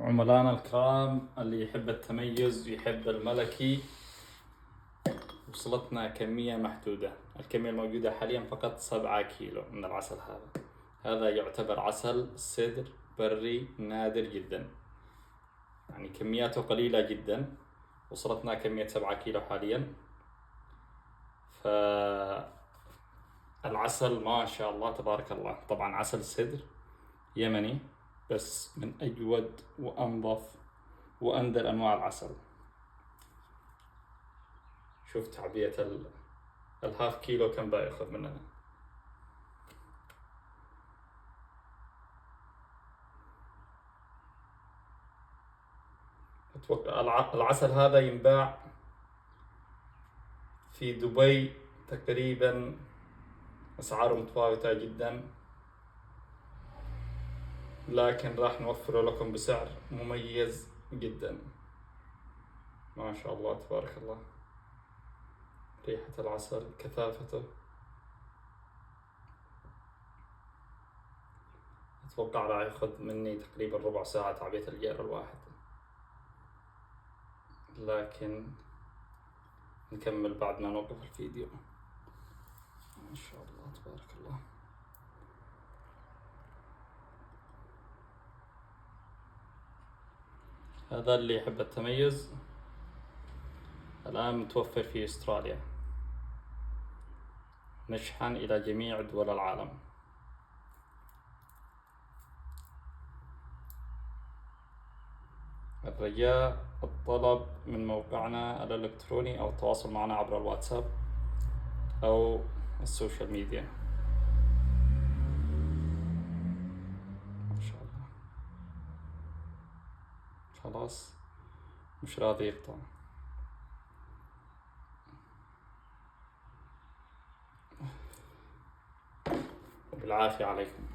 عملانا الكرام اللي يحب التميز ويحب الملكي، وصلتنا كمية محدودة. الكمية الموجودة حاليا فقط 7 كيلو من العسل هذا يعتبر عسل سدر بري نادر جدا، يعني كمياته قليلة جدا. وصلتنا كمية 7 كيلو حاليا. فالعسل ما شاء الله تبارك الله، طبعا عسل سدر يمني بس من أجود وأنظف وأندر أنواع العسل. شوف تعبئة الهاف كيلو كم بياخذ مننا. أتوقع العسل هذا ينباع في دبي تقريبا أسعاره متفاوتة جدا، لكن راح نوفره لكم بسعر مميز جدا. ما شاء الله تبارك الله، ريحة العسل، كثافته، أتوقع راح ياخذ مني تقريبا ربع ساعة تعبئة الجير الواحد، لكن نكمل بعد ما نوقف الفيديو. ما شاء الله تبارك الله. هذا اللي يحب التميز، الآن متوفر في أستراليا، نشحن إلى جميع دول العالم. الرجاء الطلب من موقعنا الإلكتروني أو التواصل معنا عبر الواتساب أو السوشيال ميديا. ما شاء الله، خلاص مش راضي يقطع. وبالعافية عليكم.